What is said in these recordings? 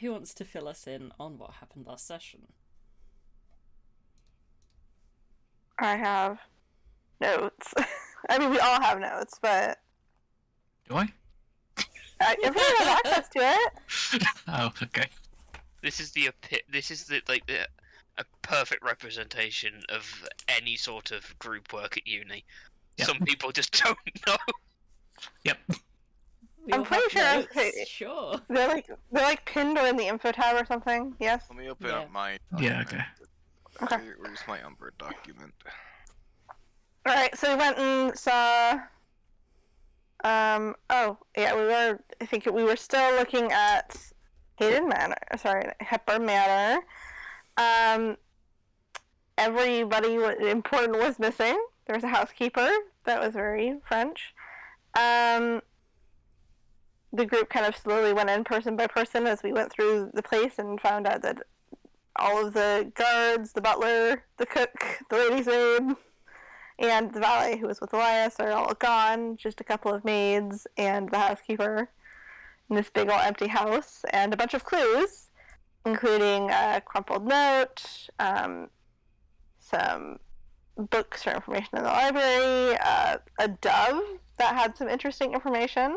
Who wants to fill us in on what happened last session? I have notes. I mean, we all have notes, but Do I? everyone has access to it. Oh, okay. This is the a perfect representation of any sort of group work at uni. Yep. Some people just don't know. Yep. I'm pretty sure Sure. they're like pinned or in the info tab or something. Yes. Let me open up my Yeah, document. Okay. Where's my Umbra document? All right. So we went and saw. Oh yeah, we were. I think we were still looking at Hepburn Manor. Everybody important was missing. There was a housekeeper that was very French. The group kind of slowly went in person by person as we went through the place and found out that all of the guards, the butler, the cook, the lady's maid, and the valet who was with Elias are all gone. Just a couple of maids and the housekeeper in this big old empty house, and a bunch of clues, including a crumpled note, some books or information in the library, a dove that had some interesting information.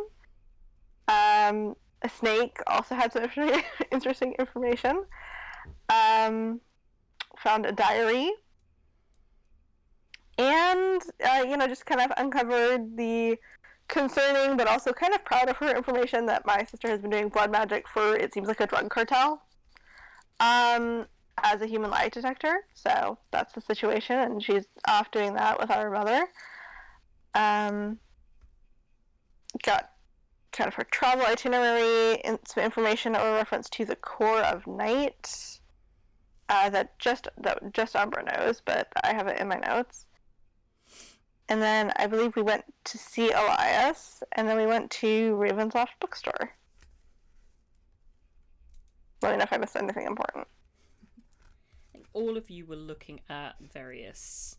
A snake also had some interesting information. Found a diary. And, just kind of uncovered the concerning but also kind of proud of her information that my sister has been doing blood magic for, it seems like, a drug cartel. As a human lie detector. So that's the situation, and she's off doing that with our mother. Got kind of her travel itinerary and some information that were referenced to the core of night that just Umbra knows, but I have it in my notes. And then I believe we went to see Elias, and then we went to Ravensloft bookstore. Let me know if I missed anything important. I think all of you were looking at various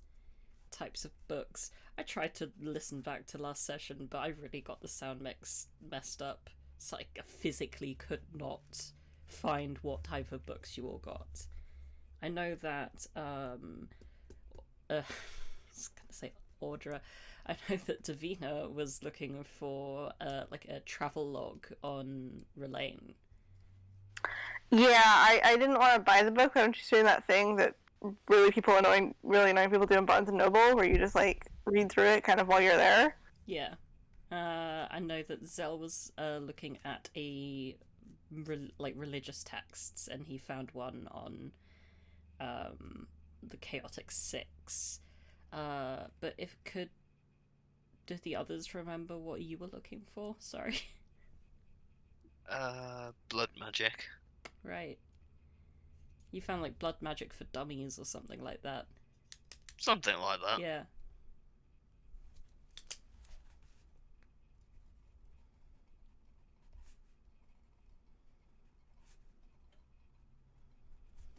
types of books. I tried to listen back to last session, but I really got the sound mix messed up, so I physically could not find what type of books you all got. I know that I was gonna say Audra. I know that Davina was looking for like a travel log on Relaine. Yeah, I didn't want to buy the book, but I'm just doing that thing that really annoying people do in Barnes and Noble, where you just like read through it kind of while you're there. Yeah. I know that Zell was looking at religious texts, and he found one on the Chaotic Six. But do the others remember what you were looking for? Sorry. Blood magic. Right. You found like blood magic for dummies or something like that. Something like that. Yeah.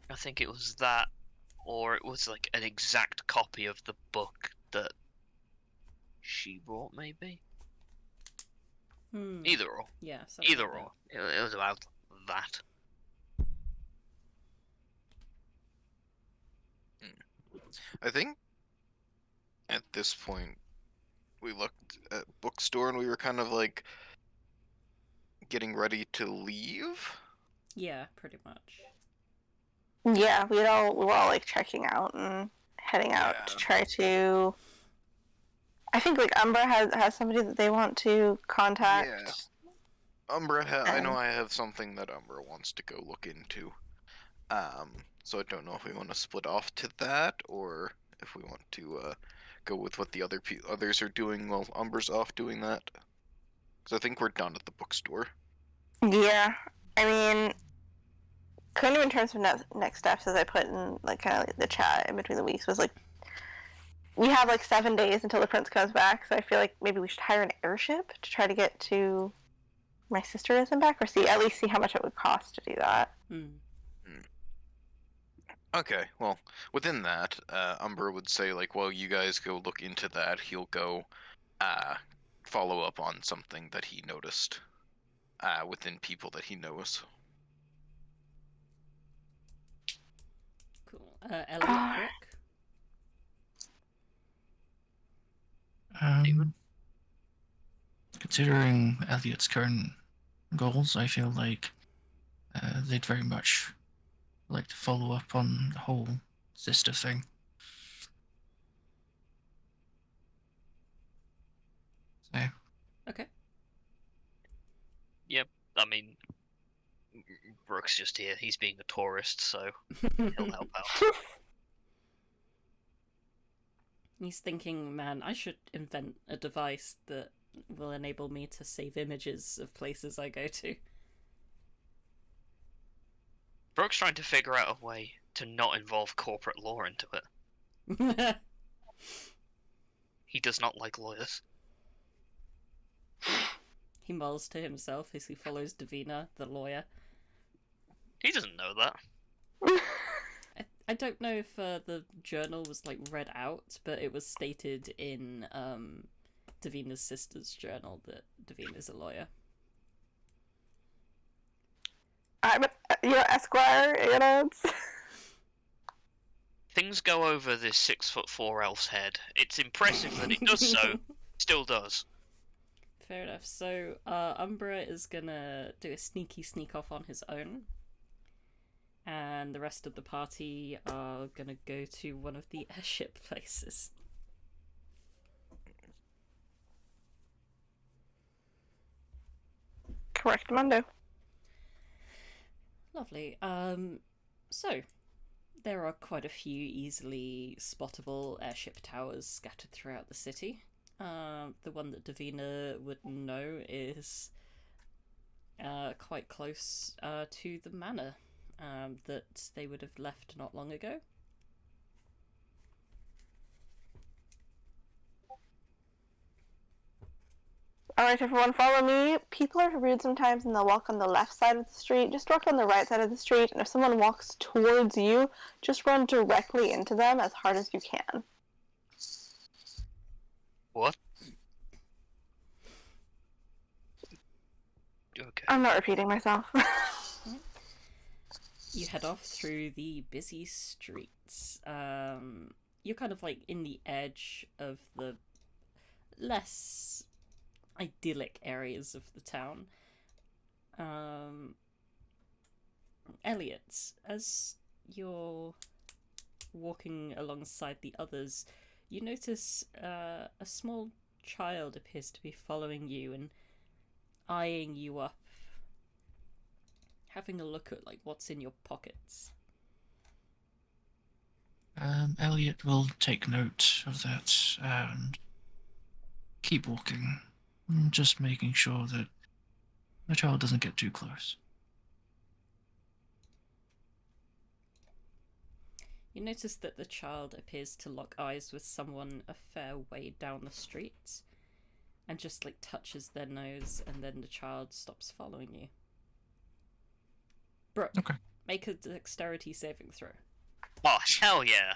I think it was that, or it was like an exact copy of the book that she brought, maybe? Either or. Yeah. Either or. It was about that. I think at this point we looked at bookstore and we were kind of like getting ready to leave. Yeah, pretty much. Yeah, we were all like checking out and heading out to try to. I think like Umbra has somebody that they want to contact. Yeah. Umbra, I know I have something that Umbra wants to go look into. So I don't know if we want to split off to that, or if we want to go with what the others are doing while Umbra's off doing that. Because I think we're done at the bookstore. Yeah, I mean, kind of in terms of next steps, as I put in like kind of like the chat in between the weeks, was like we have like 7 days until the prince comes back, so I feel like maybe we should hire an airship to try to get to my sister isn't back, or at least see how much it would cost to do that. Okay, well, within that, Umbra would say, like, well, you guys go look into that. He'll go follow up on something that he noticed within people that he knows. Elliot, Brooke? Considering Elliot's current goals, I feel like they'd very much like to follow up on the whole sister thing. So, Okay. Yep. I mean, Brooks just here. He's being a tourist, so he'll help out. He's thinking, man, I should invent a device that will enable me to save images of places I go to. Brooks trying to figure out a way to not involve corporate law into it. He does not like lawyers. He mulls to himself as he follows Davina, the lawyer. He doesn't know that. I don't know if the journal was like read out, but it was stated in Davina's sister's journal that Davina's a lawyer. I'm, Esquire, Things go over this 6'4" elf's head. It's impressive that it does so. Still does. Fair enough. So, Umbra is gonna do a sneaky sneak off on his own. And the rest of the party are gonna go to one of the airship places. Correct, Mundo. Lovely. So, there are quite a few easily spottable airship towers scattered throughout the city. The one that Davina would know is quite close to the manor that they would have left not long ago. Alright, everyone, follow me. People are rude sometimes and they'll walk on the left side of the street. Just walk on the right side of the street, and if someone walks towards you, just run directly into them as hard as you can. What? Okay. I'm not repeating myself. You head off through the busy streets. You're kind of like in the edge of the less idyllic areas of the town. Elliot, as you're walking alongside the others, you notice a small child appears to be following you and eyeing you up, having a look at like what's in your pockets. Elliot will take note of that and keep walking, just making sure that the child doesn't get too close. You notice that the child appears to lock eyes with someone a fair way down the street and just like touches their nose, and then the child stops following you. Brooke, Okay. make a dexterity saving throw. Oh, hell yeah.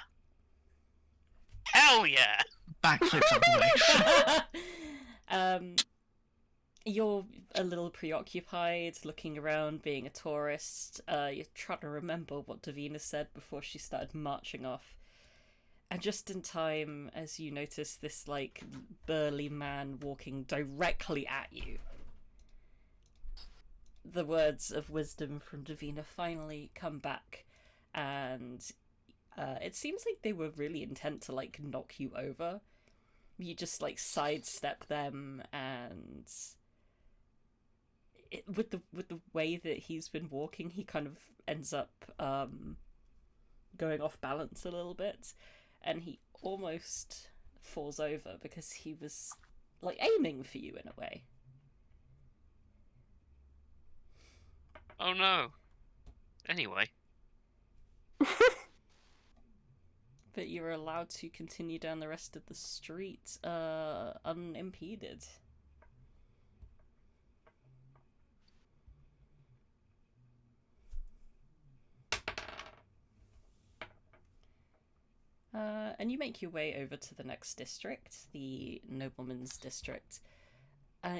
Hell yeah! Backflips up the way. You're a little preoccupied, looking around, being a tourist. You're trying to remember what Davina said before she started marching off. And just in time, as you notice this, like, burly man walking directly at you, the words of wisdom from Davina finally come back, and it seems like they were really intent to, like, knock you over. You just, like, sidestep them, and with the way that he's been walking, he kind of ends up going off balance a little bit, and he almost falls over because he was, like, aiming for you in a way. Oh no. Anyway. But you're allowed to continue down the rest of the street unimpeded. And you make your way over to the next district, the nobleman's district.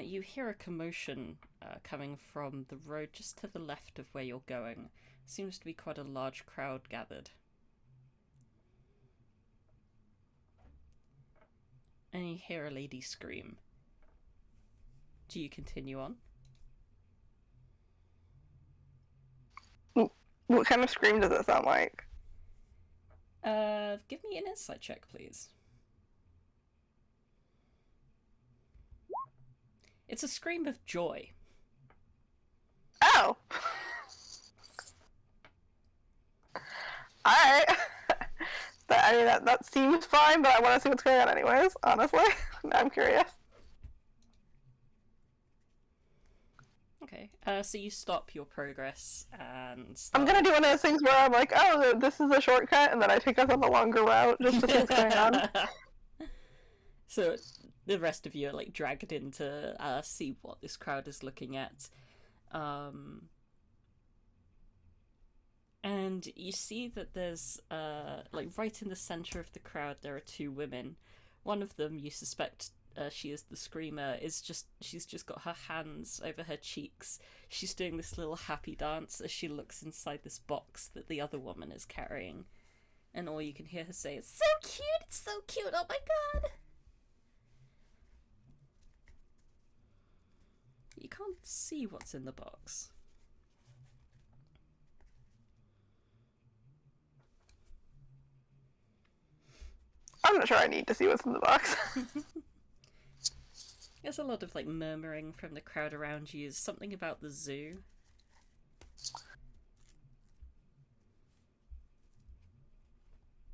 You hear a commotion coming from the road just to the left of where you're going. Seems to be quite a large crowd gathered. and you hear a lady scream. Do you continue on? What kind of scream does it sound like? Give me an insight check, please. It's a scream of joy. Oh! Alright. That seems fine, but I want to see what's going on anyways, honestly. I'm curious. Okay, so you stop your progress and I'm gonna do one of those things where I'm like, oh, this is a shortcut, and then I take us on the longer route just to see what's going on. So the rest of you are like dragged in to see what this crowd is looking at. And you see that there's, like, right in the center of the crowd, there are two women. One of them, you suspect she is the screamer, she's just got her hands over her cheeks. She's doing this little happy dance as she looks inside this box that the other woman is carrying. And all you can hear her say is, "So cute, oh my god!" You can't see what's in the box. I'm not sure I need to see what's in the box. There's a lot of like murmuring from the crowd around you. Something about the zoo.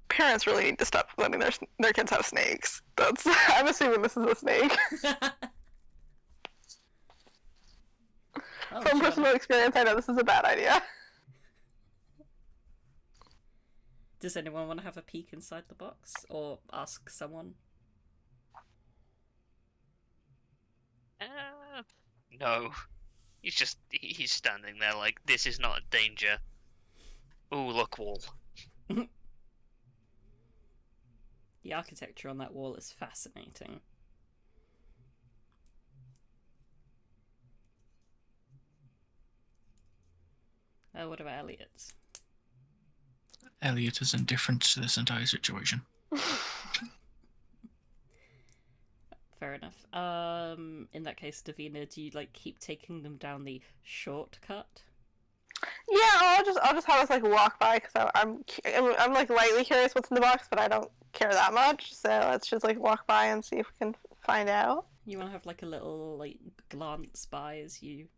Parents really need to stop letting their kids have snakes. I'm assuming this is a snake. From personal experience, I know this is a bad idea. Does anyone want to have a peek inside the box? Or ask someone? No. He's standing there like, this is not a danger. Ooh, look, wall. The architecture on that wall is fascinating. What about Elliot? Elliot is indifferent to this entire situation. Fair enough. In that case, Davina, do you like keep taking them down the shortcut? Yeah, I'll just have us like walk by because I'm like lightly curious what's in the box, but I don't care that much. So let's just like walk by and see if we can find out. You want to have like a little like glance by as you.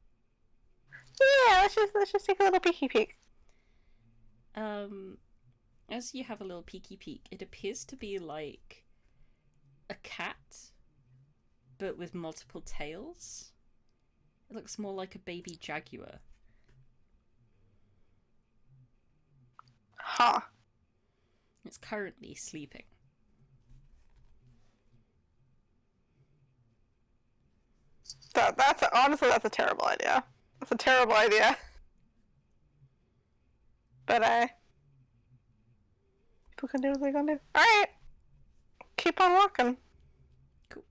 Yeah, let's just take a little peeky peek. As you have a little peeky peek, it appears to be like a cat, but with multiple tails. It looks more like a baby jaguar. Huh. It's currently sleeping. Honestly, that's a terrible idea. That's a terrible idea. But people can do what they're gonna do. Alright! Keep on walking. Cool.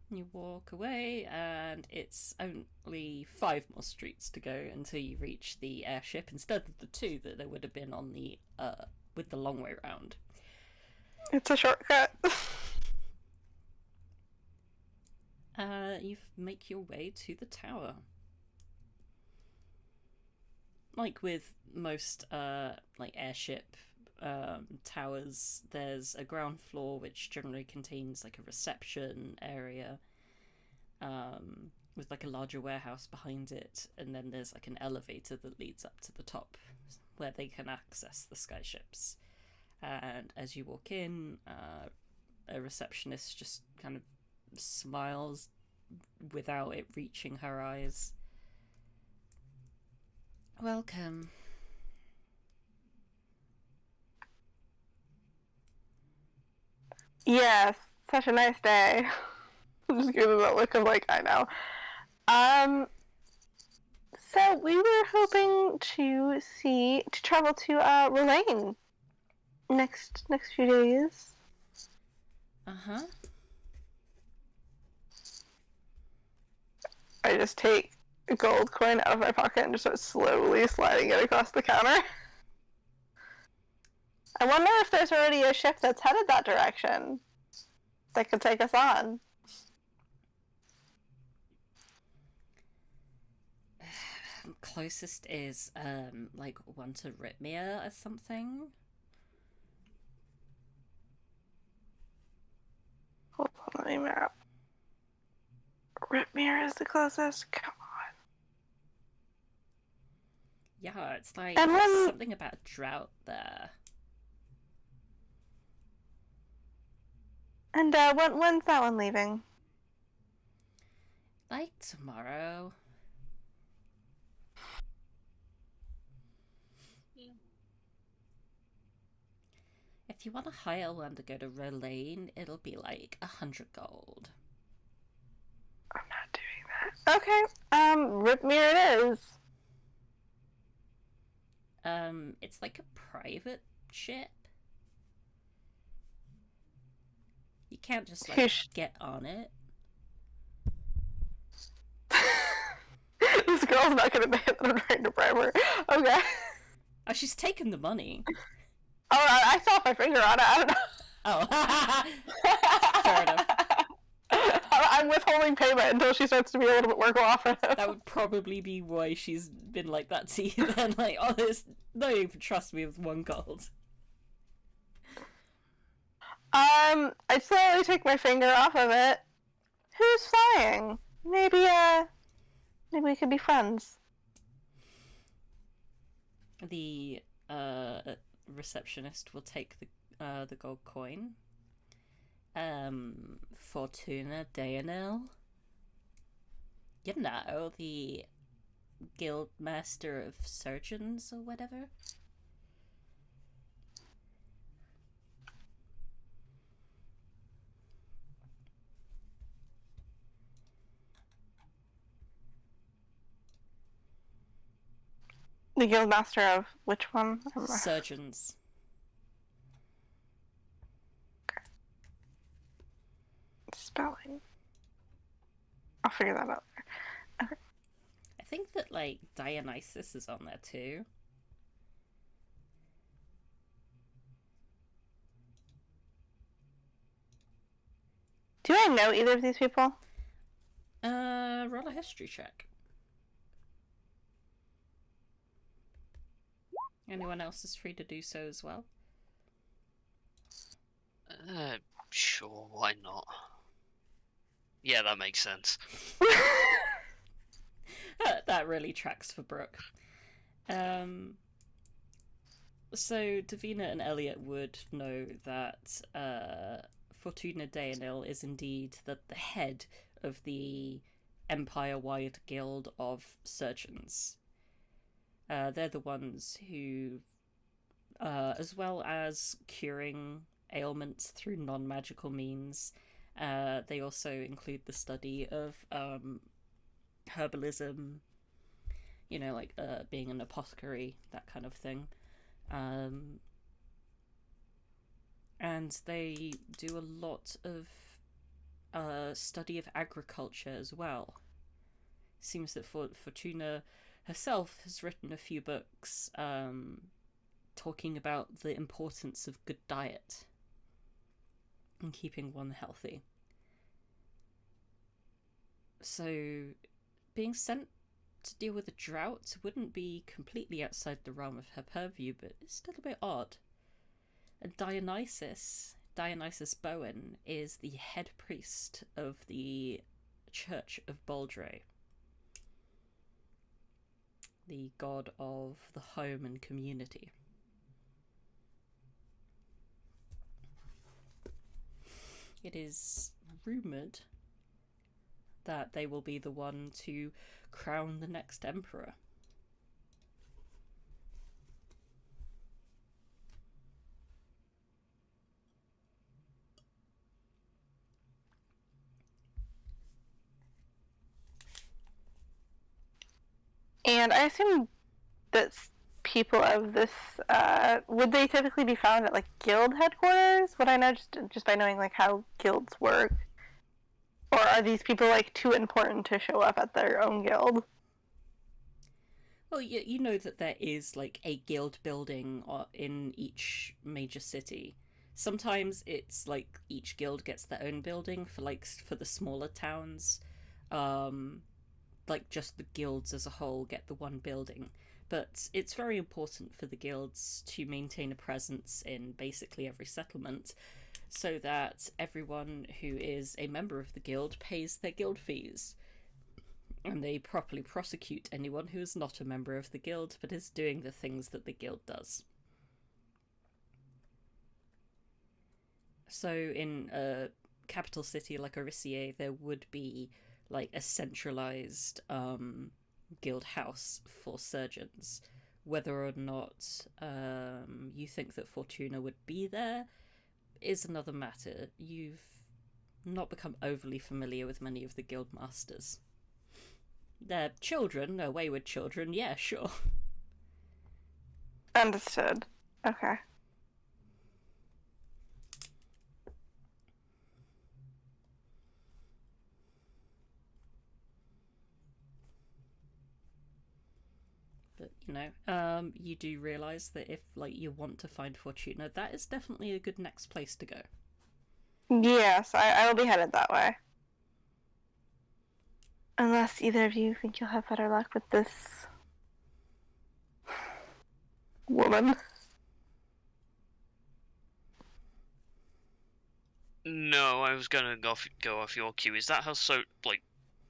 You walk away, and it's only 5 more streets to go until you reach the airship, instead of the 2 that there would have been on the, with the long way round. It's a shortcut. You make your way to the tower. Like with most, like airship towers, there's a ground floor which generally contains like a reception area, with like a larger warehouse behind it, and then there's like an elevator that leads up to the top where they can access the skyships. And as you walk in, a receptionist just kind of smiles without it reaching her eyes. Welcome. Yes, such a nice day. I'm just giving that look of like, I know. So we were hoping to travel to Relaine next few days. Uh-huh. I just take a gold coin out of my pocket and just start slowly sliding it across the counter. I wonder if there's already a ship that's headed that direction that could take us on. Closest is, like, one to Ritmir or something. Hold on, let me map. Ritmir is the closest. Come on. Yeah, it's like And when... something about drought there. And when's that one leaving? Like tomorrow. If you want to hire one to go to Rolane, it'll be like 100 gold. I'm not doing that. Okay, Ritmir it is. It's like a private ship. You can't just like get on it. This girl's not gonna admit that I'm trying to bribe her. Okay. Oh, she's taken the money. Oh, I saw my finger on it. I don't know. Oh. Fair enough. I'm withholding payment until she starts to be a little bit more cooperative. That would probably be why she's been like that to you then. Like, oh, there's no even trust me with 1 gold. I'd slowly take my finger off of it. Who's flying? Maybe we could be friends. The receptionist will take the gold coin. Fortuna Dayanel. You know, the guild master of surgeons or whatever. The guild master of which one? Surgeons. Spelling. I'll figure that out later. Okay. I think that, like, Dionysus is on there too. Do I know either of these people? Roll a history check. Anyone else is free to do so as well. Sure, why not? Yeah, that makes sense. That really tracks for Brook. So Davina and Elliot would know that Fortuna Dayanil is indeed the head of the empire-wide guild of surgeons. They're the ones who, as well as curing ailments through non-magical means, they also include the study of herbalism, you know, like being an apothecary, that kind of thing. And they do a lot of study of agriculture as well. Seems that Fortuna herself has written a few books talking about the importance of good diet and keeping one healthy. So being sent to deal with a drought wouldn't be completely outside the realm of her purview, but it's still a bit odd. And Dionysus Bowen, is the head priest of the Church of Baldre, the god of the home and community. It is rumoured that they will be the one to crown the next emperor. And I assume that people of this, would they typically be found at, like, guild headquarters? Would I know just by knowing, like, how guilds work? Or are these people, like, too important to show up at their own guild? Well, you know that there is like a guild building in each major city. Sometimes it's like each guild gets their own building for the smaller towns. Um, like just the guilds as a whole get the one building. But it's very important for the guilds to maintain a presence in basically every settlement so that everyone who is a member of the guild pays their guild fees. And they properly prosecute anyone who is not a member of the guild but is doing the things that the guild does. So in a capital city like Orisier, there would be like a centralized guild house for surgeons. Whether or not you think that Fortuna would be there is another matter. You've not become overly familiar with many of the guild masters. They're children, they're wayward children, yeah, sure. Understood. Okay. But, you do realise that if, like, you want to find Fortuna, that is definitely a good next place to go. Yes, I will be headed that way. Unless either of you think you'll have better luck with this woman. No, I was gonna go off your cue. Is that how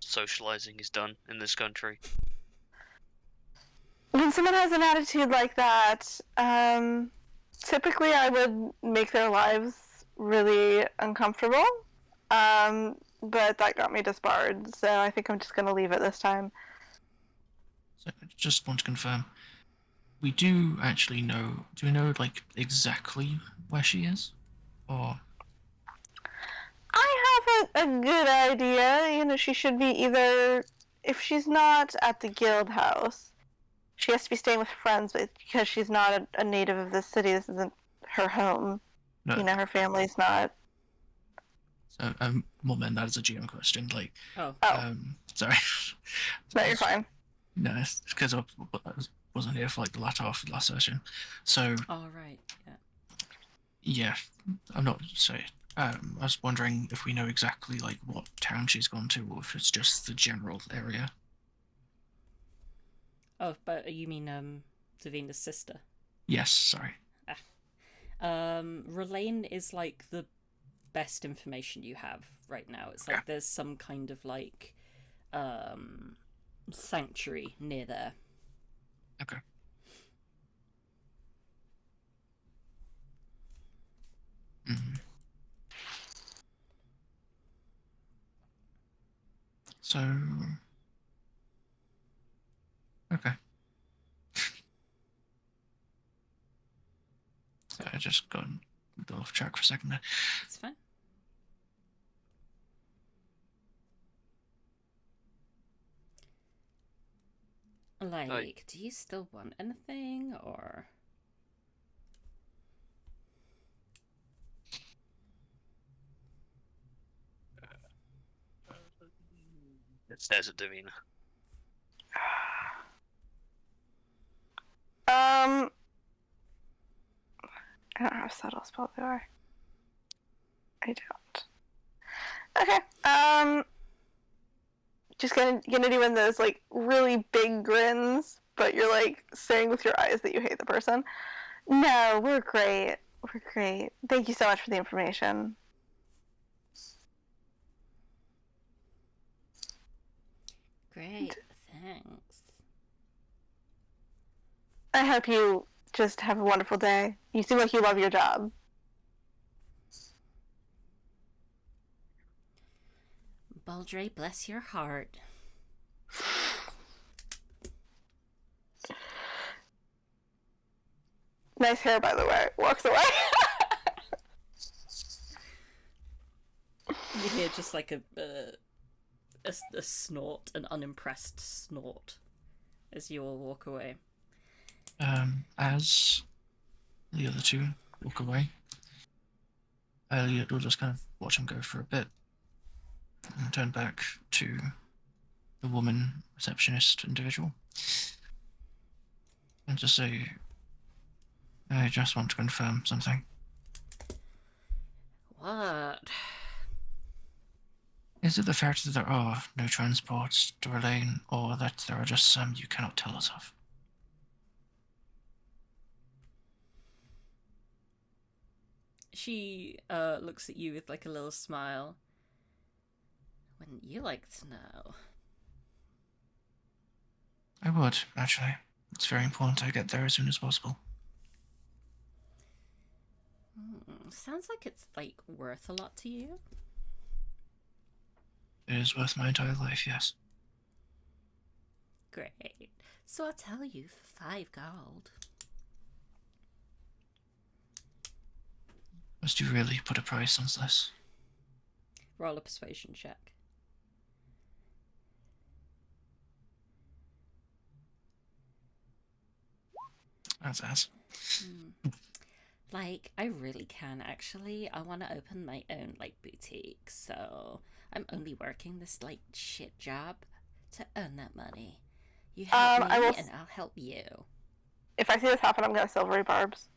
socializing is done in this country? When someone has an attitude like that, typically I would make their lives really uncomfortable. But that got me disbarred, so I think I'm just going to leave it this time. So I just want to confirm, we do actually know, do we know, like, exactly where she is? Or... I have a good idea. She should be either, if she's not at the guild house, she has to be staying with friends because she's not a native of this city. This isn't her home. No. Her family's not. So, well, then that is a GM question. Like, sorry. No, you're fine. No, it's because I wasn't here for like the latter half of the last session. So. Oh, right. Yeah. Yeah, I'm not. So, I was wondering if we know exactly like what town she's gone to, or if it's just the general area. Oh, but you mean Davina's sister? Yes. Sorry. Relaine is like the best information you have right now. It's like there's some kind of like sanctuary near there. Okay. Mm-hmm. So okay. So I just got off track for a second there. It's fine. Like, do you still want anything, or? It stares at Davina. I don't have subtle spell, do I? I don't. Okay. Just gonna do one of those like really big grins, but you're like saying with your eyes that you hate the person. No, we're great. We're great. Thank you so much for the information. Great, thanks. I hope you just have a wonderful day. You seem like you love your job. Baldre, bless your heart. Nice hair, by the way. Walks away. You hear just like a snort, an unimpressed snort, as you all walk away. As the other two walk away, Elliot will just kind of watch him go for a bit and turn back to the woman receptionist individual. and just say, I just want to confirm something. What? Is it the fact that there are no transports to Relane, or that there are just some you cannot tell us of? She looks at you with like a little smile. Wouldn't you like to know? I would, actually. It's very important I get there as soon as possible. Sounds like it's like worth a lot to you. It is worth my entire life, yes. Great. So I'll tell you for 5 gold. Must you really put a price on this? Roll a persuasion check. That's ass. Like, I really can actually. I want to open my own, like, boutique, so I'm only working this, like, shit job to earn that money. You help me, and I'll help you. If I see this happen, I'm gonna silvery barbs.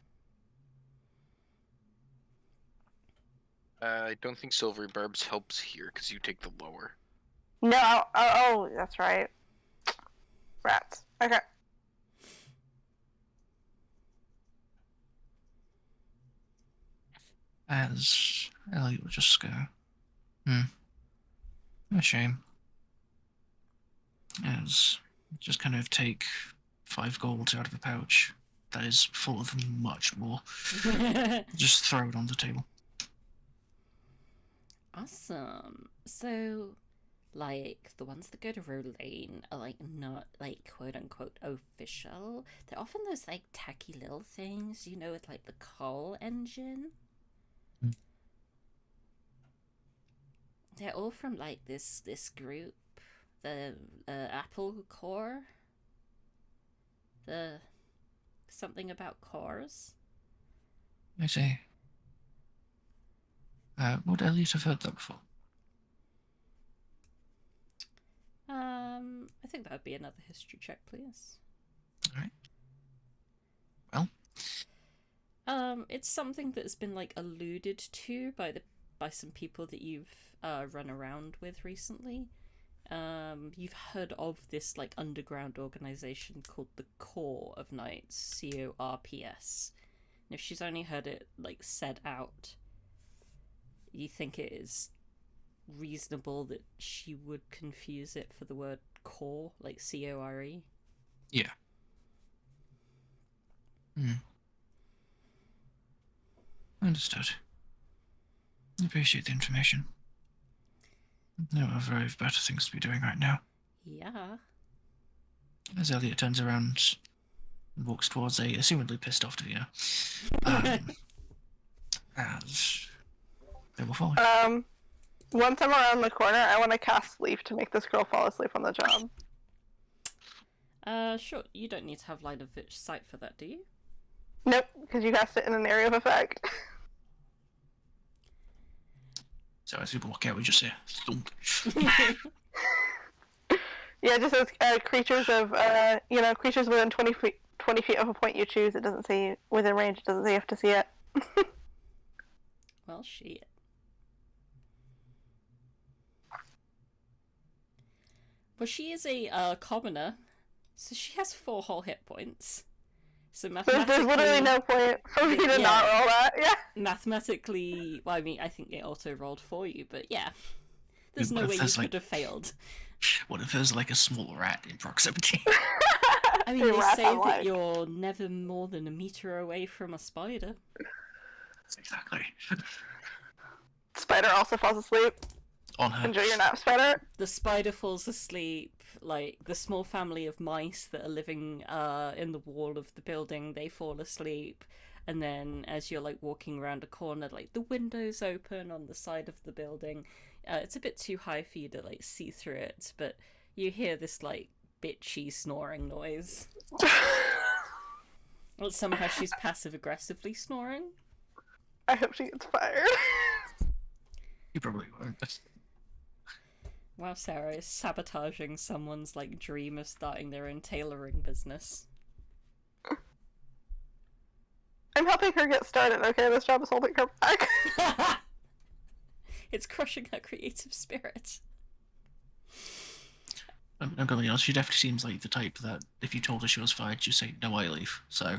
I don't think silvery barbs helps here because you take the lower. No, oh, that's right. Rats. Okay. As Elliot will just go, a shame. As just kind of take 5 gold out of a pouch that is full of much more. Just throw it on the table. Awesome. So, like, the ones that go to Rolane are, like, not, like, quote-unquote official. They're often those, like, tacky little things, you know, with, like, the coal engine. They're all from, like, this group. The Apple Core. The something about cores. I see. Would Elliot have heard that before? I think that would be another history check, please. Alright. Well. It's something that's been, like, alluded to by some people that you've run around with recently. You've heard of this, like, underground organization called the Corps of Knights, CORPS. And if she's only heard it, like, said out, you think it is reasonable that she would confuse it for the word core, like C-O-R-E? Yeah. Understood. I appreciate the information. There are very better things to be doing right now. Yeah. As Elliot turns around and walks towards a assumedly pissed off Davina. As they will follow. Once I'm around the corner, I want to cast sleep to make this girl fall asleep on the job. Sure. You don't need to have line of sight for that, do you? Nope, because you cast it in an area of effect. So as we walk out, we just say, thump. Yeah, it just says creatures of, creatures within 20 feet of a point you choose. It doesn't say within range. It doesn't say you have to see it. Well, shit. Well, she is a commoner, so she has 4 whole hit points. So mathematically... There's literally no point for me to not roll that, yeah. Mathematically... Well, I mean, I think it auto-rolled for you, but yeah. There's no way you could have failed. What if there's like a small rat in proximity? I mean, they say that you're never more than a meter away from a spider. Exactly. Spider also falls asleep. On her. Enjoy your nap, Spider. The spider falls asleep. Like, the small family of mice that are living in the wall of the building, they fall asleep. And then as you're, like, walking around a corner, like, the windows open on the side of the building. It's a bit too high for you to, like, see through it, but you hear this, like, bitchy snoring noise. Well, somehow she's passive-aggressively snoring. I hope she gets fired. You probably won't. Wow, Sarah is sabotaging someone's, like, dream of starting their own tailoring business. I'm helping her get started, okay? This job is holding her back. It's crushing her creative spirit. I'm gonna be honest, she definitely seems like the type that if you told her she was fired, she'd say, no, I leave. So,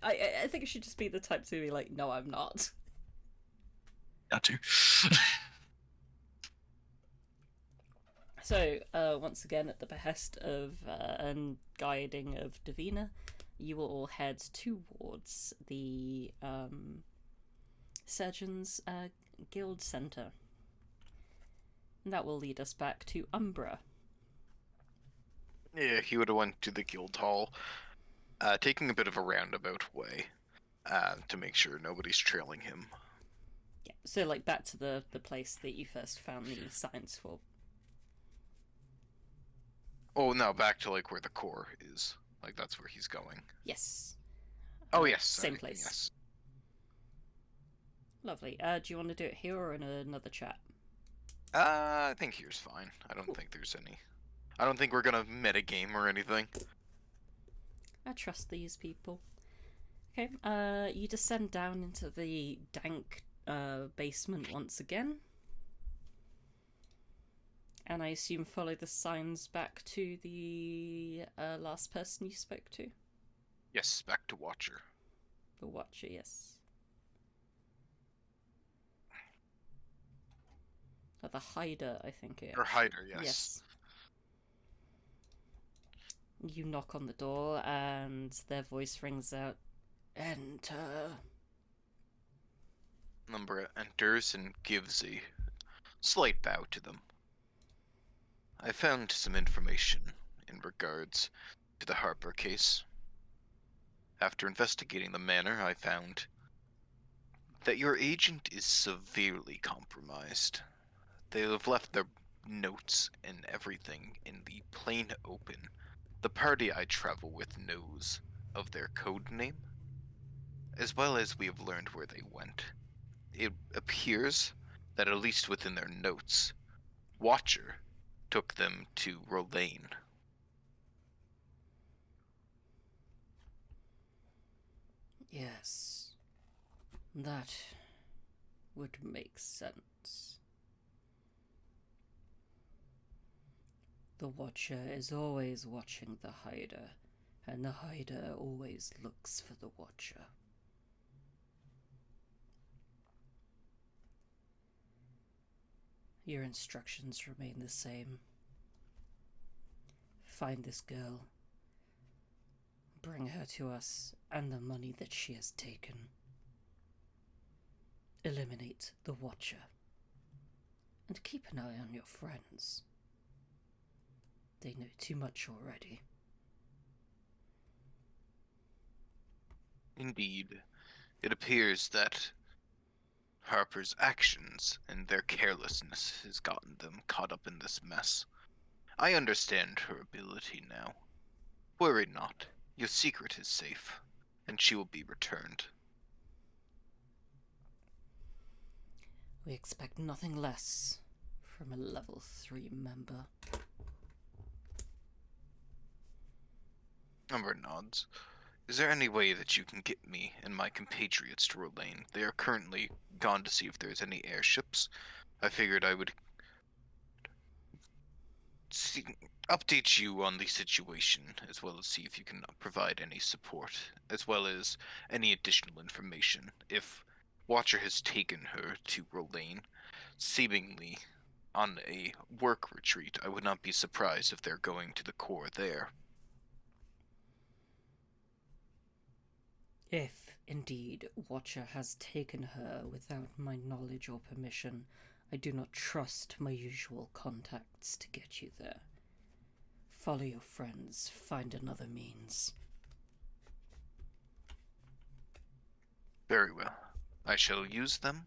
I think it should just be the type to be like, no, I'm not. that too. So, once again, at the behest of and guiding of Davina, you will all head towards the Surgeons Guild Centre. And that will lead us back to Umbra. Yeah, he would have went to the guild hall, taking a bit of a roundabout way, to make sure nobody's trailing him. Yeah, so like back to the place that you first found the signs for. Oh, no, back to like where the core is. Like that's where he's going. Yes. Oh yes, Same sorry, place. Yes. Lovely. Do you want to do it here or in another chat? I think here's fine. I don't think there's any. I don't think we're gonna metagame or anything. I trust these people. Okay, you descend down into the dank basement once again. And I assume follow the signs back to the last person you spoke to? Yes, back to Watcher. The Watcher, yes. Oh, the Hider, I think it is. Or Hider, yes. Yes. You knock on the door and their voice rings out, "Enter." Umbra enters and gives a slight bow to them. I found some information in regards to the Harper case. After investigating the manor, I found that your agent is severely compromised. They have left their notes and everything in the plain open. The party I travel with knows of their code name, as well as we have learned where they went. It appears that at least within their notes, Watcher took them to Rolane. Yes. That would make sense. The Watcher is always watching the Hider, and the Hider always looks for the Watcher. Your instructions remain the same. Find this girl. Bring her to us and the money that she has taken. Eliminate the Watcher. And keep an eye on your friends. They know too much already. Indeed, it appears that Harper's actions and their carelessness has gotten them caught up in this mess. I understand her ability now. Worry not, your secret is safe, and she will be returned. We expect nothing less from a level 3 member. Umbra nods. Is there any way that you can get me and my compatriots to Rolane? They are currently gone to see if there's any airships. I figured I would update you on the situation, as well as see if you can provide any support, as well as any additional information. If Watcher has taken her to Rolane, seemingly on a work retreat, I would not be surprised if they're going to the core there. If, indeed, Watcher has taken her without my knowledge or permission, I do not trust my usual contacts to get you there. Follow your friends, find another means. Very well. I shall use them,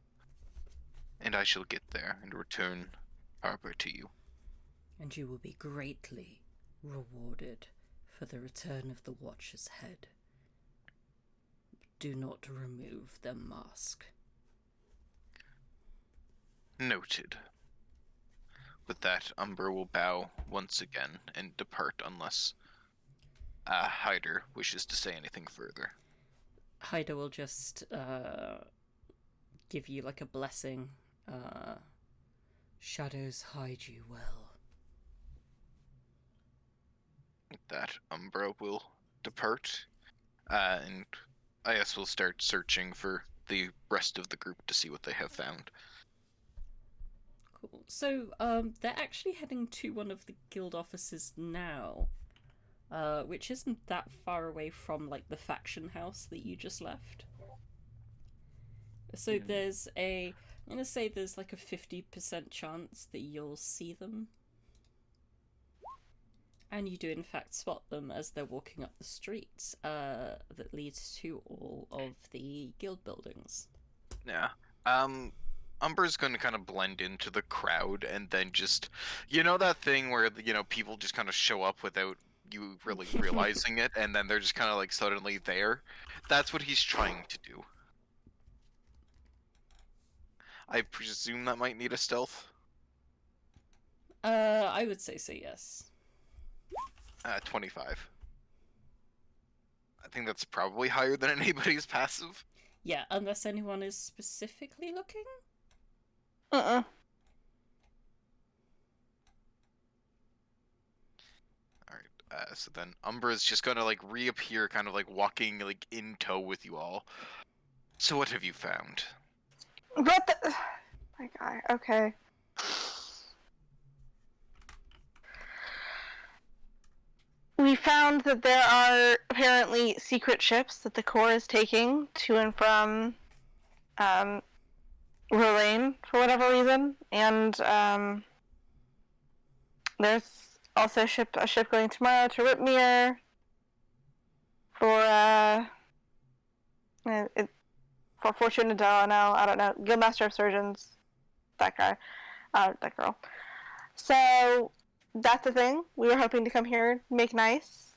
and I shall get there and return Harper to you. And you will be greatly rewarded for the return of the Watcher's head. Do not remove the mask. Noted. With that, Umbra will bow once again and depart unless Hyder wishes to say anything further. Hyder will just give you like a blessing. Shadows hide you well. That Umbra will depart, and I guess we'll start searching for the rest of the group to see what they have found. Cool. So, they're actually heading to one of the guild offices now, which isn't that far away from, like, the faction house that you just left. So there's I'm gonna say there's like a 50% chance that you'll see them. And you do in fact spot them as they're walking up the streets that leads to all of the guild buildings. Yeah. Umbra's going to kind of blend into the crowd and then just, you know, that thing where, you know, people just kind of show up without you really realizing it, and then they're just kind of like suddenly there. That's what he's trying to do. I presume that might need a stealth. I would say so, yes. 25. I think that's probably higher than anybody's passive. Yeah, unless anyone is specifically looking. Uh-uh. Alright, so then Umbra's just gonna like reappear, kind of like walking like in tow with you all. So what have you found? What the... My guy, okay. We found that there are apparently secret ships that the Corps is taking to and from Rolaine for whatever reason, and there's also a ship going tomorrow to Ripmere for for Fortune Adele. No, I don't know. Guildmaster of Surgeons, that guy, that girl. So that's the thing. We were hoping to come here, make nice.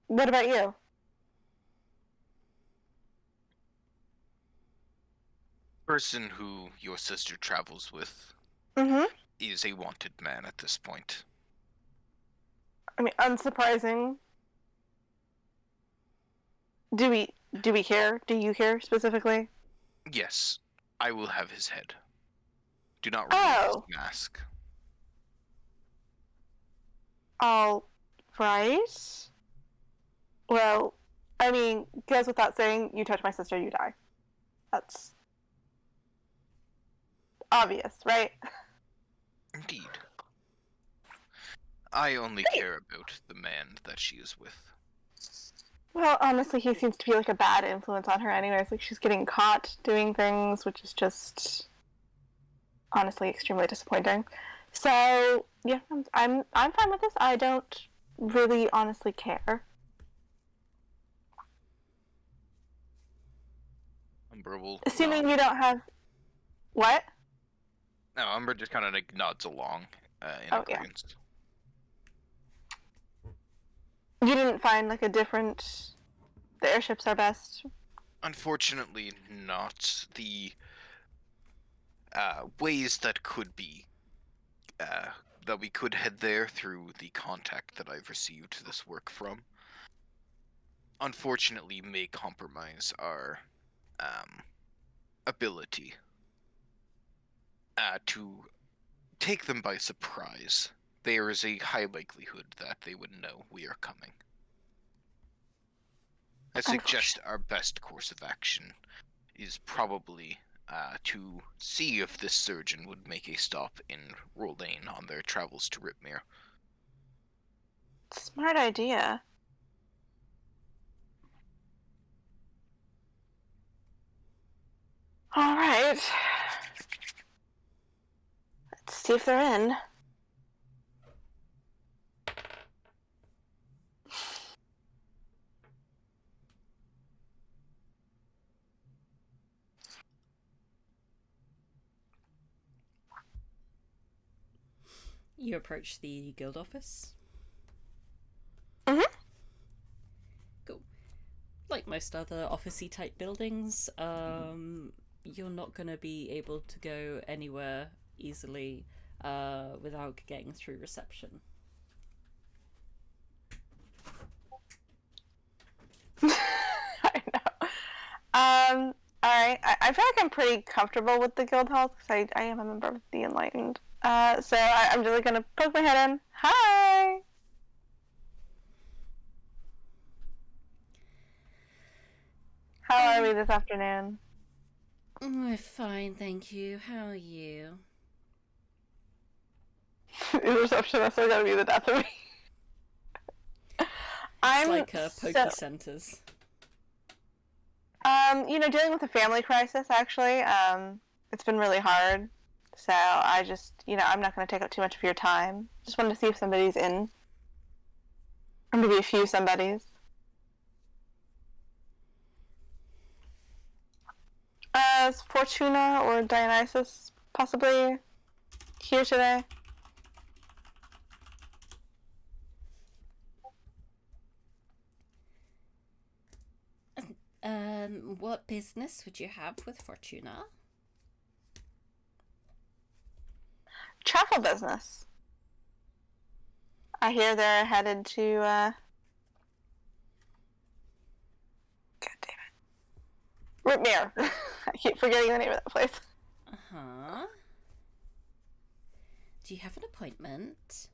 What about you? Person who your sister travels with Mm-hmm. is a wanted man at this point. I mean, unsurprising. Do we care? Do you care specifically? Yes, I will have his head. Do not remove his mask. All right. Well, I mean, goes without saying, you touch my sister, you die. That's obvious, right? Indeed. I only care about the man that she is with. Well, honestly, he seems to be like a bad influence on her anyways. Like, she's getting caught doing things, which is just honestly extremely disappointing. So, yeah, I'm fine with this. I don't really honestly care. Umbra will Assuming you don't have... What? No, Umbra just kind of like nods along in agreement. You didn't find like a different... The airships are best? Unfortunately, not. The ways that could be that we could head there through the contact that I've received this work from, unfortunately, may compromise our ability to take them by surprise. There is a high likelihood that they would know we are coming. I suggest our best course of action is probably to see if this surgeon would make a stop in Rolaine on their travels to Ripmere. Smart idea. Alright. Let's see if they're in. You approach the guild office. Mm-hmm. Cool. Like most other office-y type buildings, you're not going to be able to go anywhere easily without getting through reception. I feel like I'm pretty comfortable with the guild halls because I am a member of the Enlightened. So I'm just gonna poke my head in. Hi! How are we this afternoon? Fine, thank you. How are you? The receptionists are gonna be the death of me. It's like Pokey Centers. Dealing with a family crisis, actually, it's been really hard. So I just, I'm not going to take up too much of your time. Just wanted to see if somebody's in. Or maybe a few somebodies. Is Fortuna or Dionysus possibly here today? What business would you have with Fortuna? Travel business. I hear they're headed to, God damn it. Ripmere. I keep forgetting the name of that place. Uh-huh. Do you have an appointment?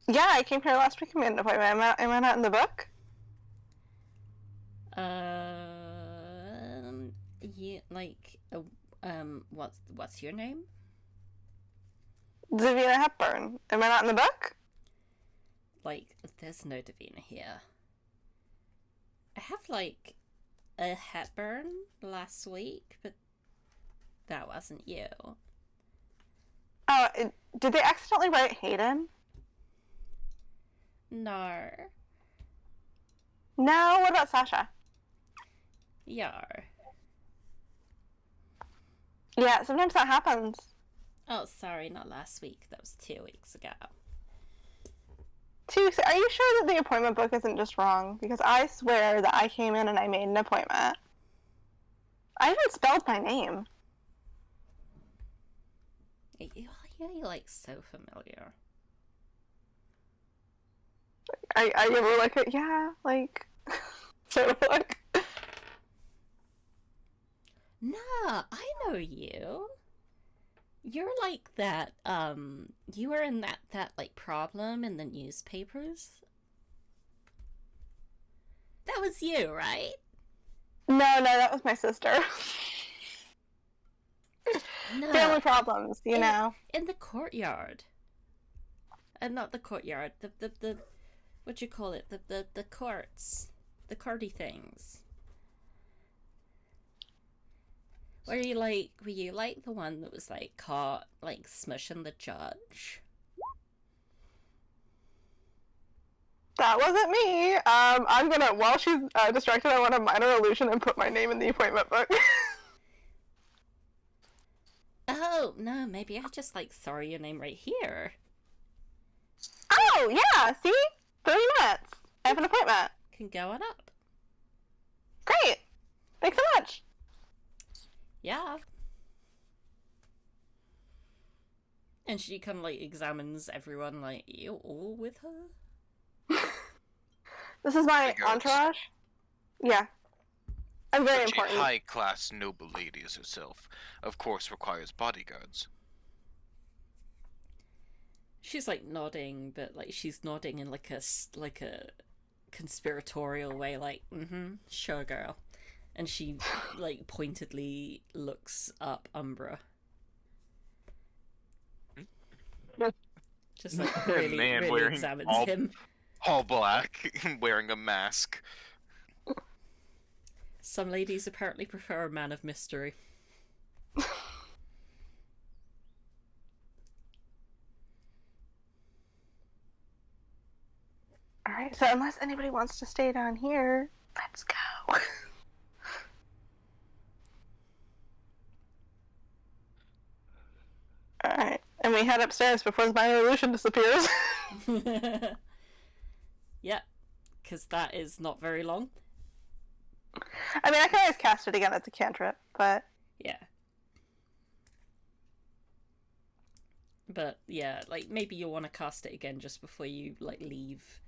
Yeah, I came here last week and made an appointment. Am I not in the book? What's your name? Davina Hepburn. Am I not in the book? There's no Davina here. I have, a Hepburn last week, but that wasn't you. Oh, did they accidentally write Hayden? No. No, what about Sasha? Yar. Yeah, sometimes that happens. Oh, sorry, not last week. That was 2 weeks ago. 2 weeks. Are you sure that the appointment book isn't just wrong? Because I swear that I came in and I made an appointment. I even spelled my name. You're so familiar. I ever sort of like. Nah, I know you. You're like that, you were in that problem in the newspapers? That was you, right? No, that was my sister. No. Family problems, you know. In the courtyard. Not the courtyard, the what you call it? The courts. The courty things. Were you the one that was caught smushing the judge? That wasn't me. I'm gonna, while she's distracted, I want a minor illusion and put my name in the appointment book. Oh, no, maybe I just saw your name right here. Oh, yeah, see? 30 minutes. I have an appointment. Can go on up. Great. Thanks so much. Yeah. And she kind of examines everyone you all with her? This is my Bodyguards. entourage. Yeah. I'm very Such important. a high-class noble lady as herself, of course, requires bodyguards. She's nodding, but she's nodding in a conspiratorial way, sure girl. And she pointedly looks up Umbra. Just really, Man really wearing examines all- him. All black, wearing a mask. Some ladies apparently prefer a man of mystery. Alright, so unless anybody wants to stay down here, let's go. Alright, and we head upstairs before the minor illusion disappears. Yep, because that is not very long. I mean, I can always cast it again as a cantrip, but... Yeah. But, yeah, maybe you'll want to cast it again just before you, leave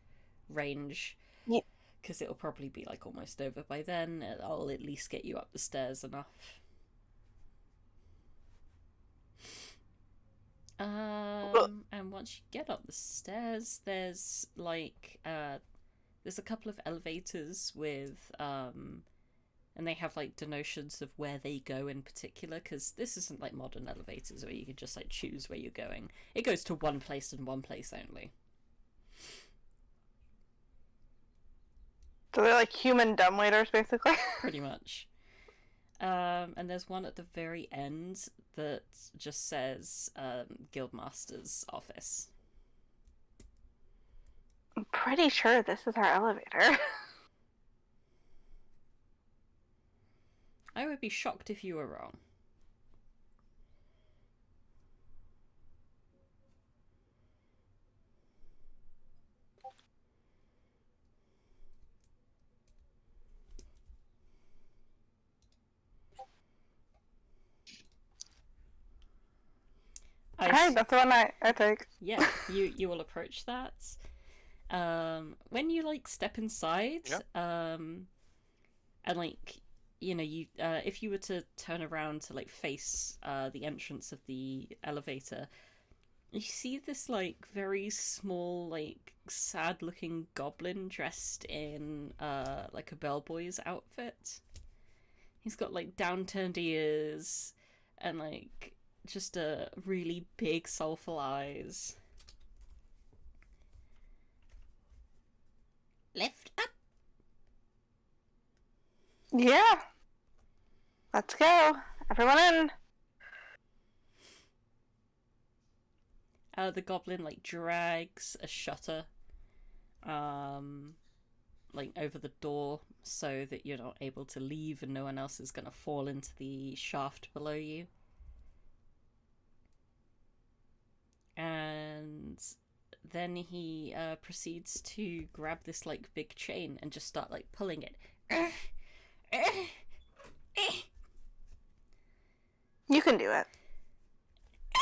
range. Yeah. because it'll probably be like almost over by then. I'll at least get you up the stairs enough. And once you get up the stairs, there's like there's a couple of elevators with and they have like denotions of where they go in particular, because this isn't like modern elevators where you can just like choose where you're going. It goes to one place and one place only. So they're like human dumbwaiters, basically. Pretty much. And there's one at the very end that just says Guildmaster's office. I'm pretty sure this is our elevator. I would be shocked if you were wrong. Alright, that's the one I take. Yeah, you will approach that. When you like step inside, and like you if you were to turn around to like face the entrance of the elevator, you see this like very small, like sad looking goblin dressed in like a bellboy's outfit. He's got like downturned ears and like just a really big soulful eyes. Lift up. Yeah. Let's go. Everyone in. The goblin like drags a shutter like over the door so that you're not able to leave and no one else is going to fall into the shaft below you. And then he proceeds to grab this like big chain and just start like pulling it. You can do it.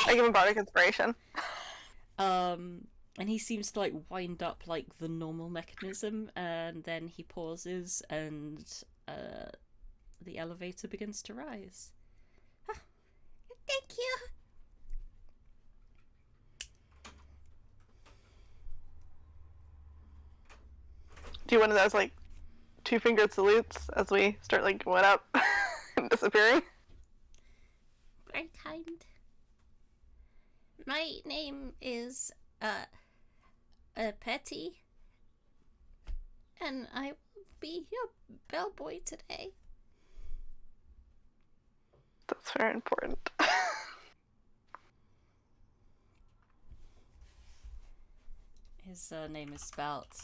I give him bardic inspiration. And he seems to like wind up like the normal mechanism, and then he pauses and the elevator begins to rise. Thank you. Do one of those like two-fingered salutes as we start like going up and disappearing. Very kind. My name is Petty, and I will be your bellboy today. That's very important. His name is spelt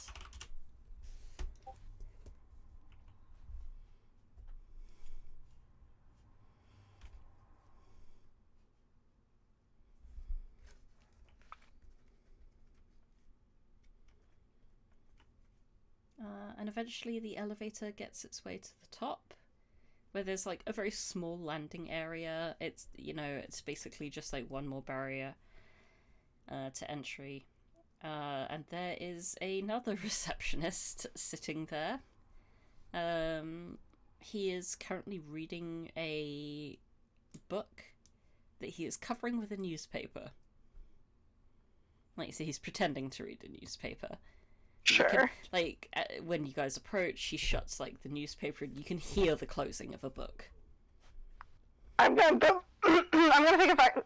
and eventually the elevator gets its way to the top, where there's like a very small landing area. It's it's basically just like one more barrier to entry, and there is another receptionist sitting there. He is currently reading a book that he is covering with a newspaper. Like, so he's pretending to read a newspaper. Sure. When you guys approach, he shuts like the newspaper and you can hear the closing of a book. I'm gonna take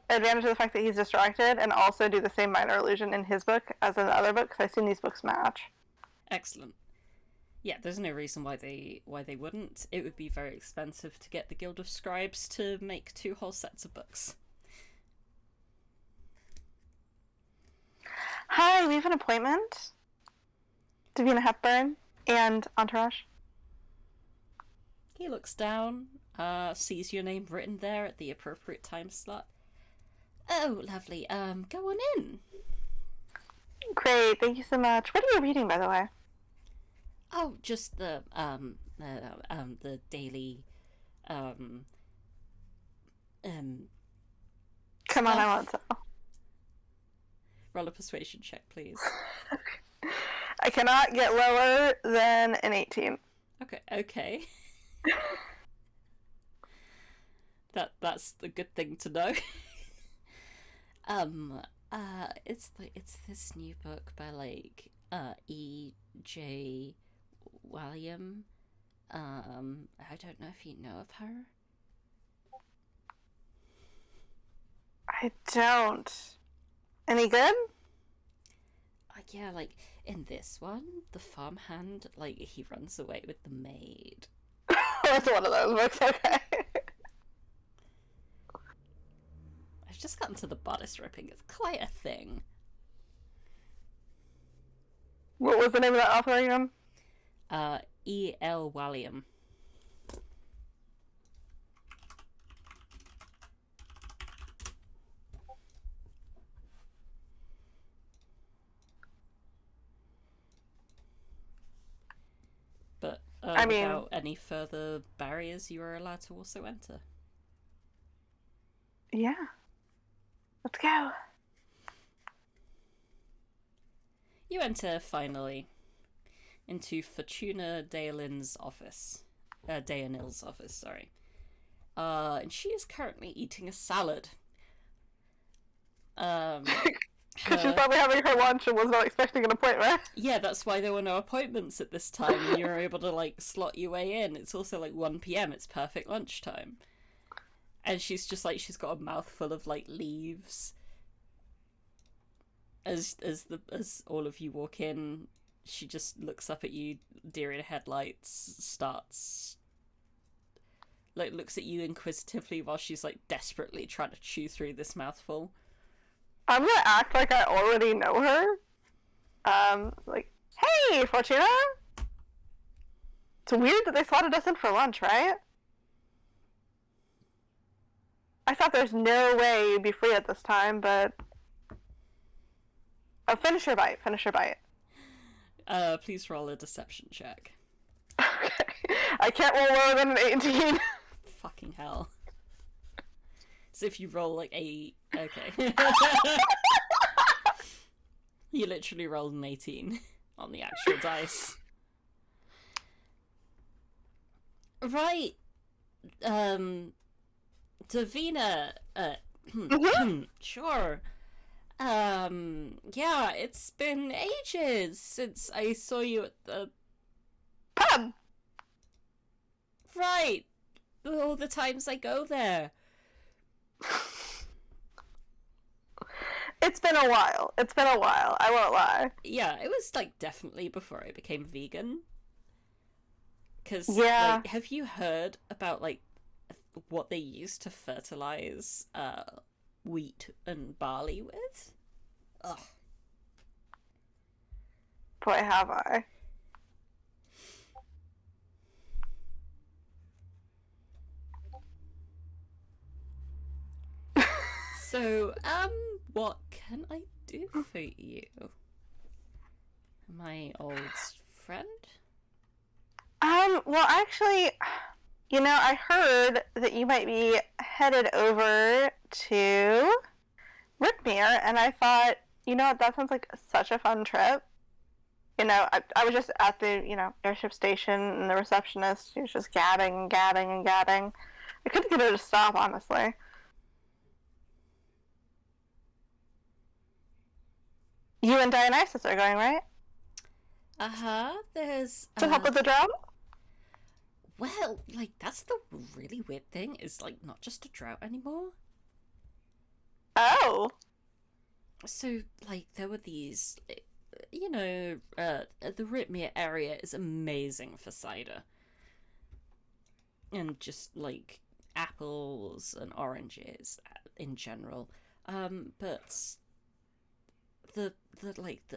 advantage of the fact that he's distracted and also do the same minor illusion in his book as in the other book, because I've seen these books match. Excellent. Yeah, there's no reason why they wouldn't. It would be very expensive to get the Guild of Scribes to make 2 whole sets of books. Hi, we have an appointment. Davina Hepburn and Entourage. He looks down, sees your name written there at the appropriate time slot. Oh, lovely. Go on in. Great, thank you so much. What are you reading, by the way? Oh, just the daily, Come on, I want to. Roll a persuasion check, please. I cannot get lower than an 18. Okay. That's the good thing to know. It's this new book by like E.J. William. I don't know if you know of her. I don't. Any good? Yeah, like in this one, the farmhand, like he runs away with the maid. It's one of those books, okay. I've just gotten to the bodice ripping. It's quite a thing. What was the name of that author again? E.L. William. But I mean, without any further barriers, you are allowed to also enter. Yeah. Let's go. You enter, finally, into Fortuna Daelin's office. Daenil's office, sorry. And she is currently eating a salad. Because she's probably having her lunch and was not expecting an appointment. Yeah, that's why there were no appointments at this time, and you were able to, like, slot your way in. It's also, like, 1 p.m. It's perfect lunchtime. And she's just, like, she's got a mouthful of, like, leaves. As all of you walk in, she just looks up at you, deer in headlights, starts... like, looks at you inquisitively while she's, like, desperately trying to chew through this mouthful. I'm gonna act like I already know her. Like, hey, Fortuna! It's weird that they slotted us in for lunch, right? I thought there's no way you'd be free at this time, but... Oh, finish your bite. Please roll a deception check. Okay. I can't roll lower than an 18. Fucking hell. So if you roll like a... Okay. You literally rolled an 18 on the actual dice. Right. Davina, sure. Yeah, it's been ages since I saw you at the Pub! Right. All the times I go there. It's been a while. I won't lie. Yeah, it was like definitely before I became vegan. Because, yeah. Like, have you heard about like what they used to fertilize wheat and barley with? Ugh. Boy, have I. So, what can I do for you? My old friend? Well, actually, you know, I heard that you might be headed over to Rickmere, and I thought, you know, that sounds like such a fun trip. You know, I was just at the, you know, airship station, and the receptionist, she was just gabbing. I couldn't get her to stop, honestly. You and Dionysus are going, right? There's... To help with the drought? Well, like, that's the really weird thing, is, like, not just a drought anymore. Oh! So, like, there were these... You know, the Rickmere area is amazing for cider. And just, like, apples and oranges in general. But... The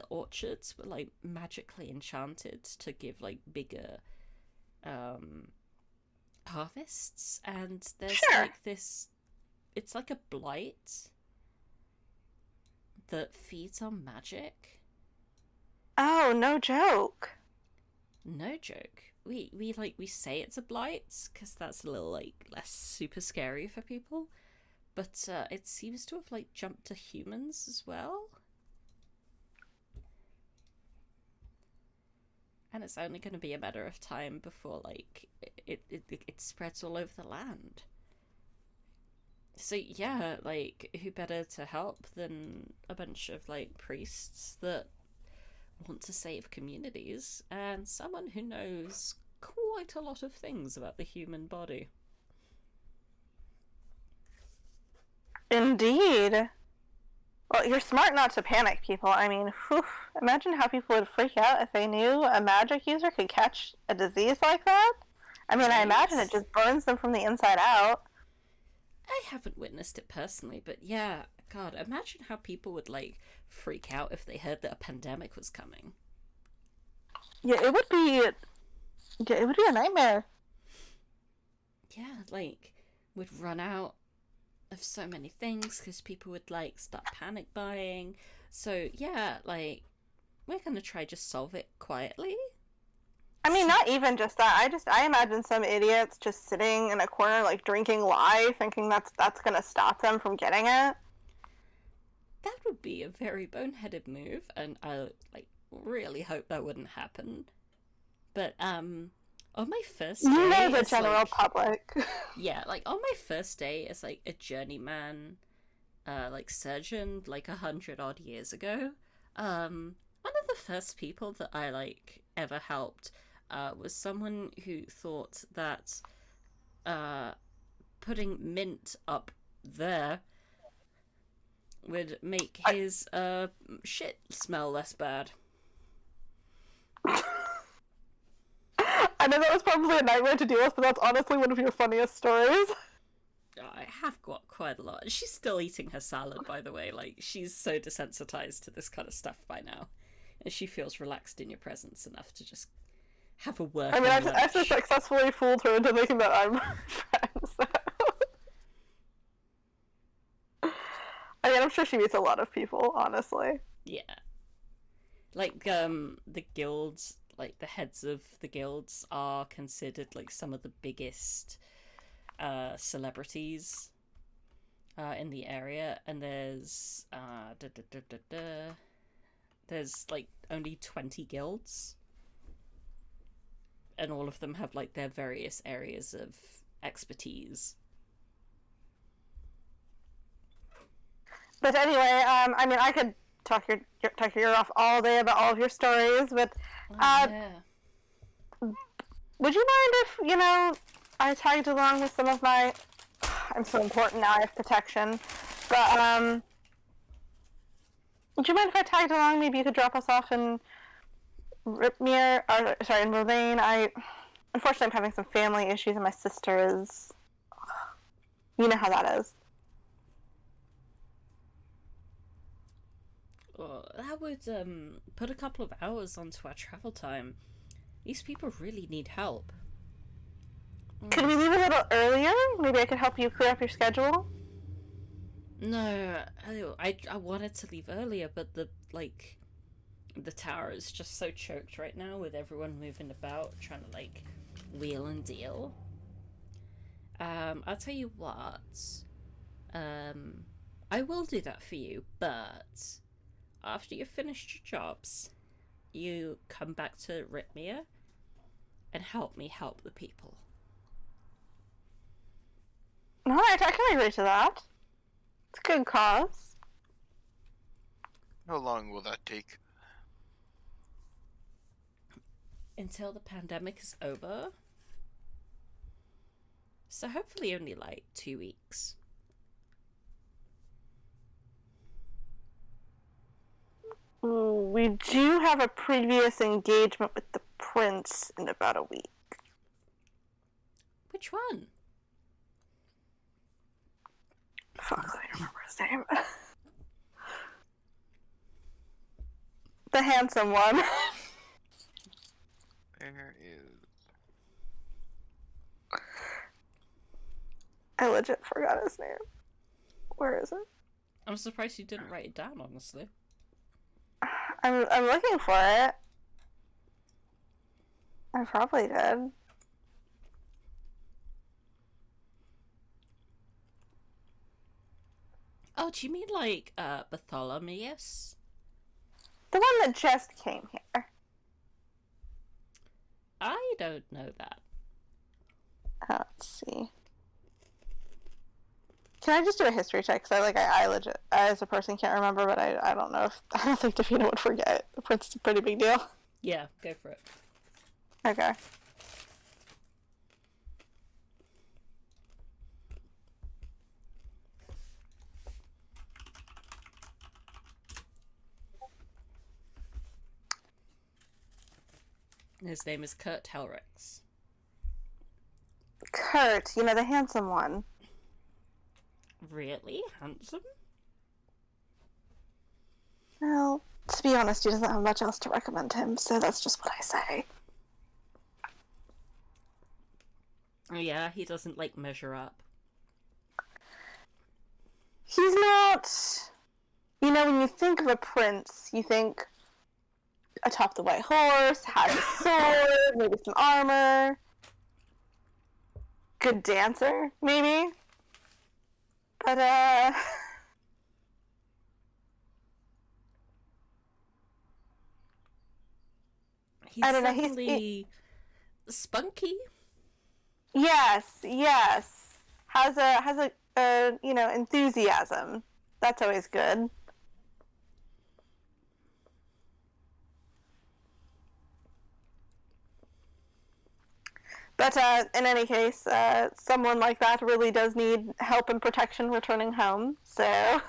orchards were like magically enchanted to give like bigger harvests, and there's like this, it's like a blight that feeds on magic. Oh, no joke. No joke. We say it's a blight because that's a little like less super scary for people, but it seems to have like jumped to humans as well. and it's only going to be a matter of time before, like, it spreads all over the land. So, yeah, like, who better to help than a bunch of, like, priests that want to save communities, and someone who knows quite a lot of things about the human body. Indeed. Well, you're smart not to panic, people. I mean, whew, imagine how people would freak out if they knew a magic user could catch a disease like that. I mean, I imagine it just burns them from the inside out. I haven't witnessed it personally, but yeah, God, imagine how people would, like, freak out if they heard that a pandemic was coming. Yeah, it would be a nightmare. Yeah, like, would run out of so many things because people would, like, start panic buying. So, yeah, like, we're gonna try just solve it quietly. I mean, not even just that. I imagine some idiots just sitting in a corner, like, drinking lye, thinking that's gonna stop them from getting it. That would be a very boneheaded move, and I, like, really hope that wouldn't happen. But, on my first day... You know the as, general like, public. Yeah, like, on my first day as, like, a journeyman, like, surgeon, like, 100-odd years ago, one of the first people that I, like, ever helped, was someone who thought that, putting mint up there would make his, shit smell less bad. I know that was probably a nightmare to deal with, but that's honestly one of your funniest stories. I have got quite a lot. She's still eating her salad, by the way. Like, she's so desensitized to this kind of stuff by now. And she feels relaxed in your presence enough to just have a word. I mean, I've successfully fooled her into thinking that I'm friends. So. I mean, I'm sure she meets a lot of people, honestly. Yeah. Like, the guilds, like, the heads of the guilds are considered, like, some of the biggest celebrities in the area, and there's there's, like, only 20 guilds, and all of them have, like, their various areas of expertise. But anyway, I mean, I could talk your ear off all day about all of your stories, but Yeah. would you mind if, you know, I tagged along with some of my... I'm so important now, I have protection. But, would you mind if I tagged along? Maybe you could drop us off in Ripmere, or, sorry, in Ravane. Unfortunately, I'm having some family issues, and my sister is... You know how that is. Well, that would put a couple of hours onto our travel time. These people really need help. Could we leave a little earlier? Maybe I could help you clear up your schedule? No, I wanted to leave earlier, but the tower is just so choked right now with everyone moving about, trying to, like, wheel and deal. I'll tell you what. I will do that for you, but after you've finished your jobs, you come back to Ripmere and help me help the people. Alright, I can agree to that. It's a good cause. How long will that take? Until the pandemic is over. So hopefully only, like, 2 weeks. Ooh, we do have a previous engagement with the prince in about a week. Which one? Fuck, I don't remember his name. The handsome one. There is... I legit forgot his name. Where is it? I'm surprised you didn't write it down, honestly. I'm looking for it. I probably did. Oh, do you mean, like, Bartholomeus? The one that just came here. don't know that. Let's see. Can I just do a history check? Because I legit, as a person, can't remember, but I don't know if... I don't think Davina would forget. The prince is a pretty big deal. Yeah, go for it. Okay. His name is Kurt Helrix. Kurt, the handsome one. Really handsome? Well, to be honest, he doesn't have much else to recommend him, so that's just what I say. Oh yeah, he doesn't, measure up. He's not... when you think of a prince, you think atop the white horse, has a sword, maybe some armor. Good dancer, maybe? But, He's I don't know, certainly spunky. Yes. Has a enthusiasm. That's always good. But in any case, someone like that really does need help and protection returning home, so...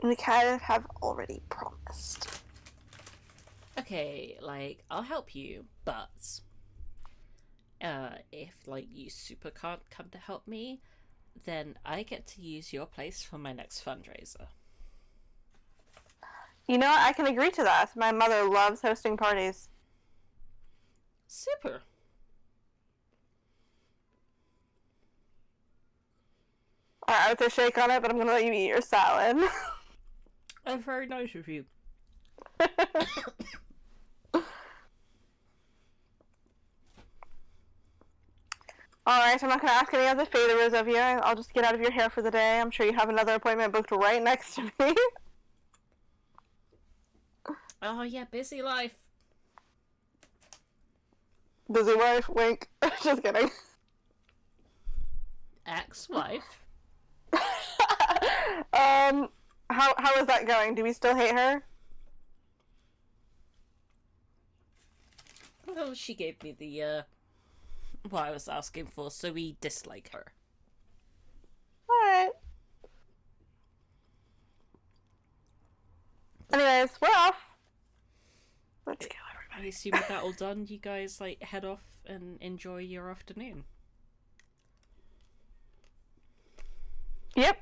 We kind of have already promised. Okay, I'll help you, but... if, you super can't come to help me, then I get to use your place for my next fundraiser. You know what? I can agree to that. My mother loves hosting parties. Super. I would say shake on it, but I'm gonna let you eat your salad. That's very nice of you. Alright, I'm not gonna ask any other favors of you. I'll just get out of your hair for the day. I'm sure you have another appointment booked right next to me. Oh yeah, busy life. Busy wife, wink. Just kidding. Ex-wife? How is that going? Do we still hate her? Well, she gave me the, what I was asking for, so we dislike her. Alright. Anyways, we're off. Let's go, I everybody. assume with that all done, you guys, head off and enjoy your afternoon. Yep.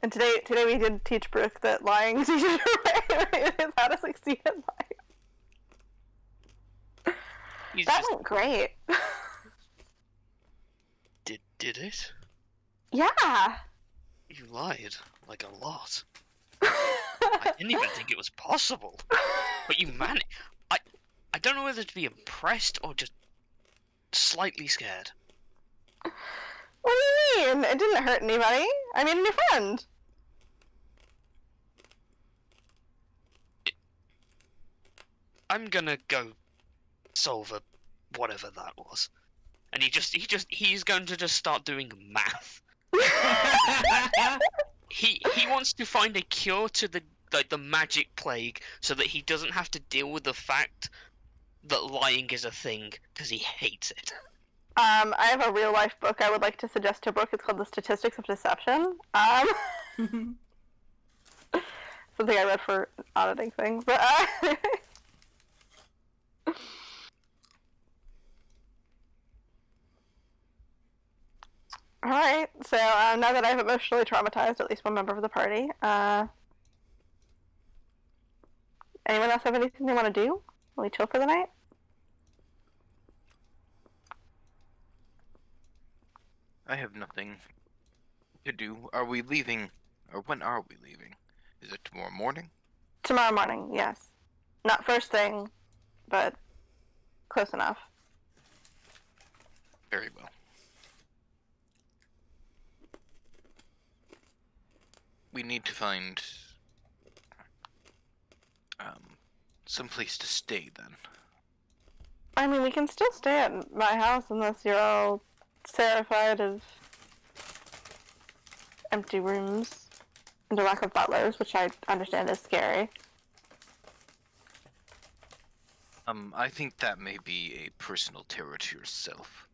And today we did teach Brooke that lying is how to succeed in life. That went great. Did it? Yeah. You lied, a lot. I didn't even think it was possible. But you managed. I don't know whether to be impressed or just slightly scared. What do you mean? It didn't hurt anybody. I made a new friend. I'm gonna go solve whatever that was. And he's going to just start doing math. He wants to find a cure to the magic plague so that he doesn't have to deal with the fact that lying is a thing because he hates it. I have a real life book I would like to suggest to Brooke. It's called The Statistics of Deception. Something I read for an auditing thing. But Alright, so now that I've emotionally traumatized at least one member of the party, anyone else have anything they want to do? Will we chill for the night? I have nothing to do. Are we leaving? Or when are we leaving? Is it tomorrow morning? Tomorrow morning, yes. Not first thing, but close enough. Very well. we need to find some place to stay then. I mean, we can still stay at my house unless you're all terrified of empty rooms and the lack of butlers, which I understand is scary. I think that may be a personal terror to yourself.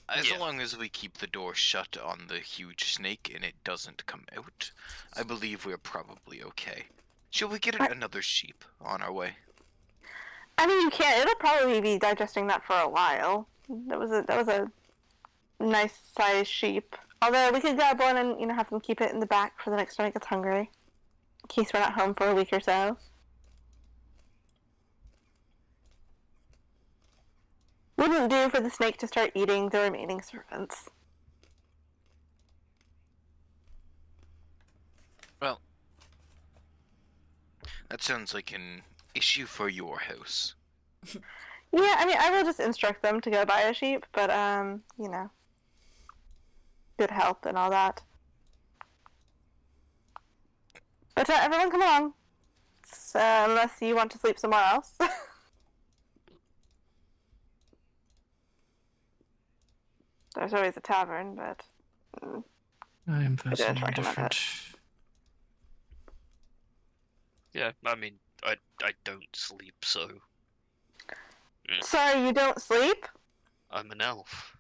As Yeah. long as we keep the door shut on the huge snake and it doesn't come out, I believe we're probably okay. Shall we get another sheep on our way? I mean, you can't. It'll probably be digesting that for a while. That was a nice sized sheep. Although we could grab one and have them keep it in the back for the next time it gets hungry, in case we're not home for a week or so. Wouldn't do for the snake to start eating the remaining servants. Well, that sounds like an issue for your house. Yeah, I mean, I will just instruct them to go buy a sheep, but, good health and all that. But everyone come along. Unless you want to sleep somewhere else. There's always a tavern, but... I am didn't personally recommend indifferent. Yeah, I mean, I don't sleep, so Sorry, you don't sleep? I'm an elf.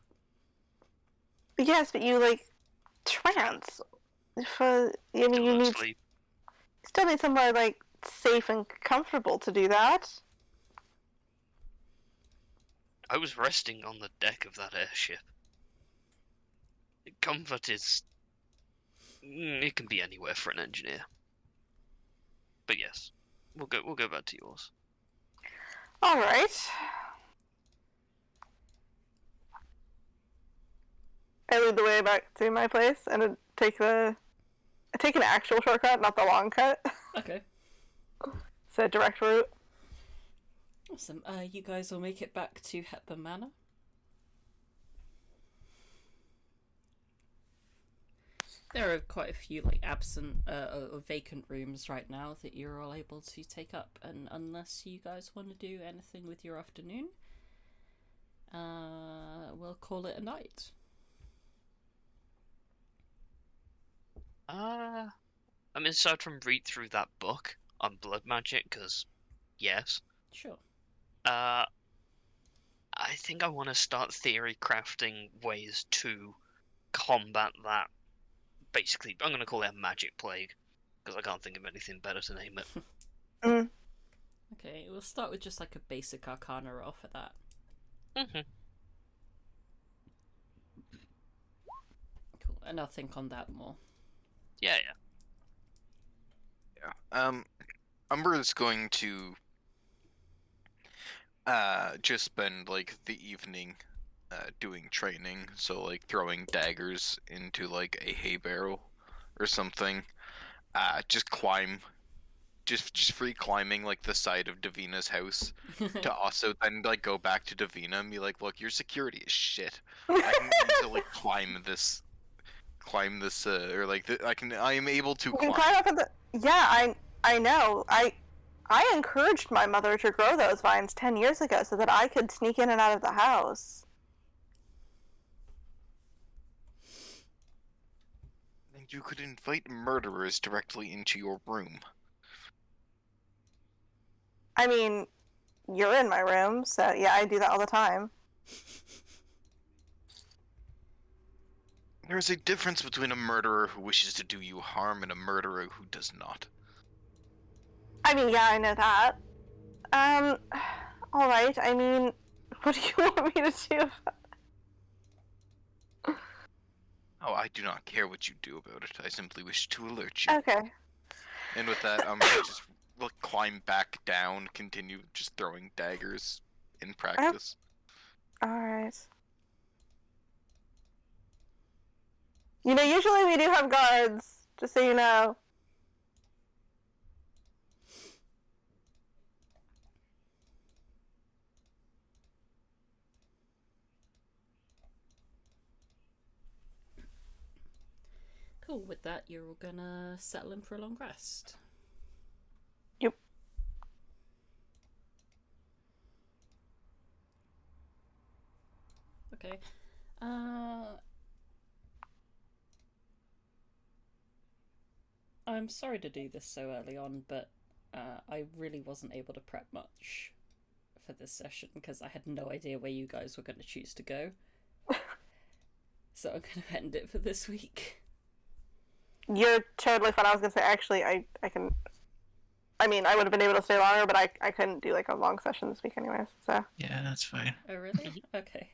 Yes, but you, trance. You Still don't need... sleep. Still need somewhere, safe and comfortable to do that. I was resting on the deck of that airship. Comfort is... it can be anywhere for an engineer. But yes, we'll go back to yours. Alright. I lead the way back to my place and take an actual shortcut, not the long cut. Okay. So direct route. Awesome. You guys will make it back to Hepburn Manor. There are quite a few absent or vacant rooms right now that you're all able to take up, and unless you guys want to do anything with your afternoon, we'll call it a night. I mean, aside from read through that book on blood magic, because yes. Sure. I think I want to start theory crafting ways to combat that. Basically, I'm going to call it a magic plague, because I can't think of anything better to name it. Okay, we'll start with just a basic arcana roll for that. Cool, and I'll think on that more. Yeah. Umbra is going to just spend the evening doing training, so throwing daggers into a hay barrel or something. Just free climbing the side of Davina's house to also then go back to Davina and be like, look, your security is shit. I can easily climb this I am able to You can climb. climb up at the... Yeah, I know. I encouraged my mother to grow those vines 10 years ago so that I could sneak in and out of the house. And you could invite murderers directly into your room. I mean, you're in my room, so yeah, I do that all the time. There is a difference between a murderer who wishes to do you harm and a murderer who does not. I mean, yeah, I know that. Alright, I mean, what do you want me to do about it? Oh, I do not care what you do about it. I simply wish to alert you. Okay. And with that, I'm gonna just climb back down, continue just throwing daggers in practice. Alright. Usually we do have guards, just so you know. Cool. Cool. With that, you're all gonna settle in for a long rest. Yep. Okay. I'm sorry to do this so early on, but I really wasn't able to prep much for this session because I had no idea where you guys were going to choose to go. So I'm going to end it for this week. You're totally fine. I was gonna say, actually, I can. I mean, I would have been able to stay longer, but I couldn't do like a long session this week anyways. So Yeah, that's fine. Oh, really? Okay.